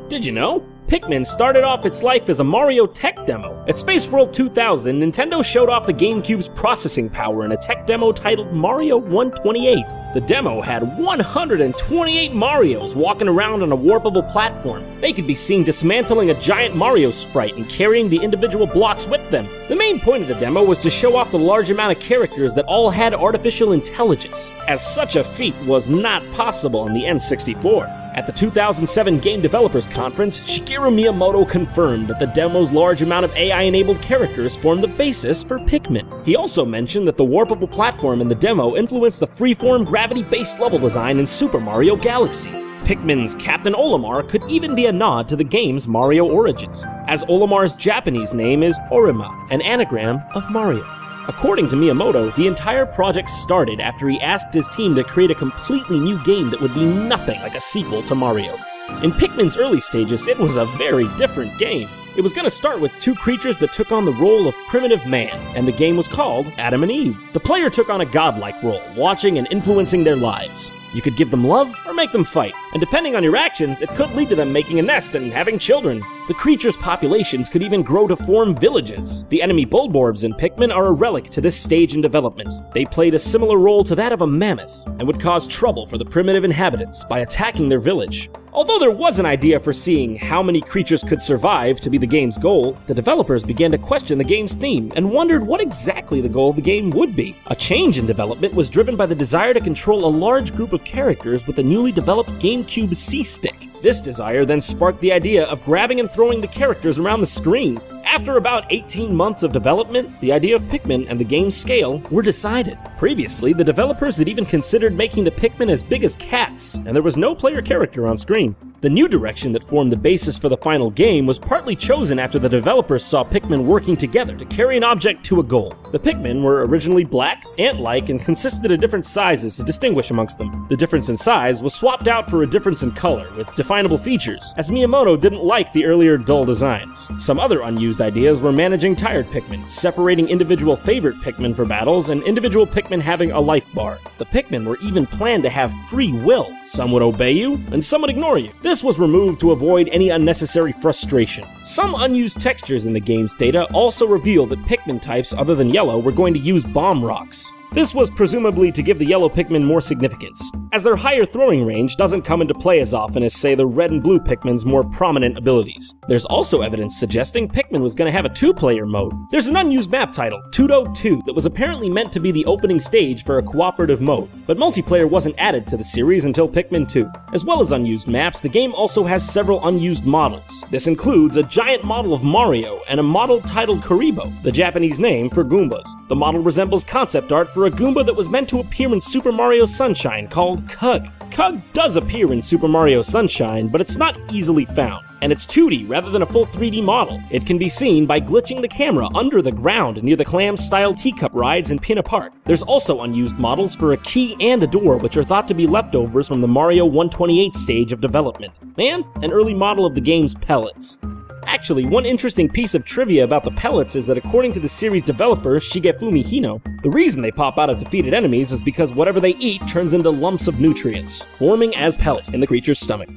Did you know? Pikmin started off its life as a Mario tech demo. At Space World 2000, Nintendo showed off the GameCube's processing power in a tech demo titled Mario 128. The demo had 128 Marios walking around on a warpable platform. They could be seen dismantling a giant Mario sprite and carrying the individual blocks with them. The main point of the demo was to show off the large amount of characters that all had artificial intelligence, as such a feat was not possible in the N64. At the 2007 Game Developers Conference, Shigeru Miyamoto confirmed that the demo's large amount of AI-enabled characters formed the basis for Pikmin. He also mentioned that the warpable platform in the demo influenced the freeform gravity-based level design in Super Mario Galaxy. Pikmin's Captain Olimar could even be a nod to the game's Mario origins, as Olimar's Japanese name is Orima, an anagram of Mario. According to Miyamoto, the entire project started after he asked his team to create a completely new game that would be nothing like a sequel to Mario. In Pikmin's early stages, it was a very different game. It was going to start with two creatures that took on the role of primitive man, and the game was called Adam and Eve. The player took on a godlike role, watching and influencing their lives. You could give them love or make them fight, and depending on your actions, it could lead to them making a nest and having children. The creatures' populations could even grow to form villages. The enemy Bulborbs in Pikmin are a relic to this stage in development. They played a similar role to that of a mammoth, and would cause trouble for the primitive inhabitants by attacking their village. Although there was an idea for seeing how many creatures could survive to be the game's goal, the developers began to question the game's theme and wondered what exactly the goal of the game would be. A change in development was driven by the desire to control a large group of characters with the newly developed GameCube C-Stick. This desire then sparked the idea of grabbing and throwing the characters around the screen. After about 18 months of development, the idea of Pikmin and the game's scale were decided. Previously, the developers had even considered making the Pikmin as big as cats, and there was no player character on screen. The new direction that formed the basis for the final game was partly chosen after the developers saw Pikmin working together to carry an object to a goal. The Pikmin were originally black, ant-like, and consisted of different sizes to distinguish amongst them. The difference in size was swapped out for a difference in color, with definable features, as Miyamoto didn't like the earlier dull designs. Some other unused ideas were managing tired Pikmin, separating individual favorite Pikmin for battles, and individual Pikmin having a life bar. The Pikmin were even planned to have free will. Some would obey you, and some would ignore you. This was removed to avoid any unnecessary frustration. Some unused textures in the game's data also revealed that Pikmin types other than yellow were going to use bomb rocks. This was presumably to give the yellow Pikmin more significance, as their higher throwing range doesn't come into play as often as, say, the red and blue Pikmin's more prominent abilities. There's also evidence suggesting Pikmin was going to have a two-player mode. There's an unused map titled Tudo 2 that was apparently meant to be the opening stage for a cooperative mode, but multiplayer wasn't added to the series until Pikmin 2. As well as unused maps, the game also has several unused models. This includes a giant model of Mario and a model titled Kuribo, the Japanese name for Goombas. The model resembles concept art for a Goomba that was meant to appear in Super Mario Sunshine called Cug. Cug does appear in Super Mario Sunshine, but it's not easily found, and it's 2D rather than a full 3D model. It can be seen by glitching the camera under the ground near the clam-style teacup rides in Pinna Park. There's also unused models for a key and a door, which are thought to be leftovers from the Mario 128 stage of development, and an early model of the game's pellets. Actually, one interesting piece of trivia about the pellets is that according to the series developer Shigefumi Hino, the reason they pop out of defeated enemies is because whatever they eat turns into lumps of nutrients, forming as pellets in the creature's stomach.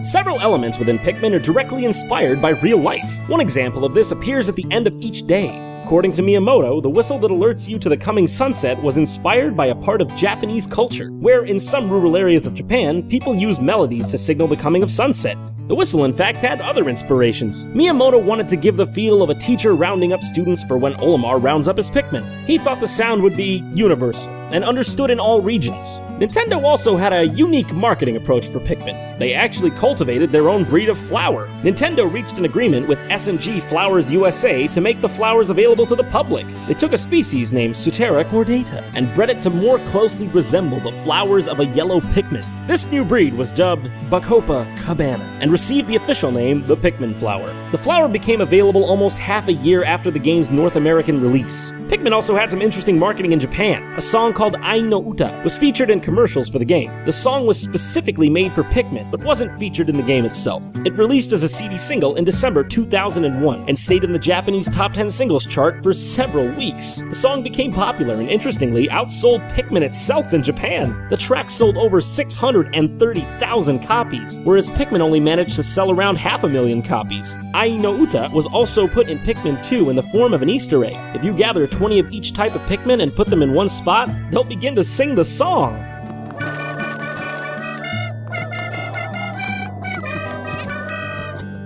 Several elements within Pikmin are directly inspired by real life. One example of this appears at the end of each day. According to Miyamoto, the whistle that alerts you to the coming sunset was inspired by a part of Japanese culture, where in some rural areas of Japan, people use melodies to signal the coming of sunset. The whistle, in fact, had other inspirations. Miyamoto wanted to give the feel of a teacher rounding up students for when Olimar rounds up his Pikmin. He thought the sound would be universal and understood in all regions. Nintendo also had a unique marketing approach for Pikmin. They actually cultivated their own breed of flower. Nintendo reached an agreement with S&G Flowers USA to make the flowers available to the public. They took a species named Sutera cordata and bred it to more closely resemble the flowers of a yellow Pikmin. This new breed was dubbed Bacopa cabana and received the official name the Pikmin flower. The flower became available almost half a year after the game's North American release. Pikmin also had some interesting marketing in Japan. A song called Ai no Uta was featured in commercials for the game. The song was specifically made for Pikmin, but wasn't featured in the game itself. It released as a CD single in December 2001 and stayed in the Japanese top 10 singles chart for several weeks. The song became popular and interestingly outsold Pikmin itself in Japan. The track sold over 630,000 copies, whereas Pikmin only managed to sell around 500,000 copies. Ai no Uta was also put in Pikmin 2 in the form of an Easter egg. If you gather 20 of each type of Pikmin and put them in one spot, they'll begin to sing the song.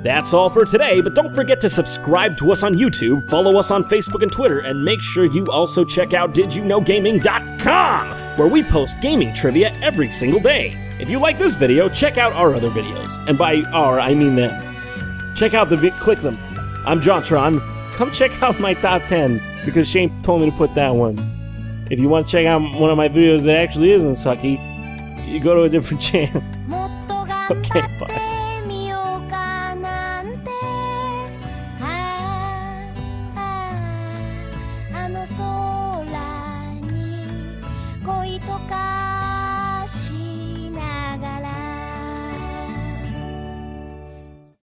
That's all for today, but don't forget to subscribe to us on YouTube, follow us on Facebook and Twitter, and make sure you also check out DidYouKnowGaming.com, where we post gaming trivia every single day. If you like this video, check out our other videos. And by our, I mean them. Check out click them. I'm JonTron. Come check out my top 10, because Shane told me to put that one. If you want to check out one of my videos that actually isn't sucky, you go to a different channel. Okay, bye. "恋とか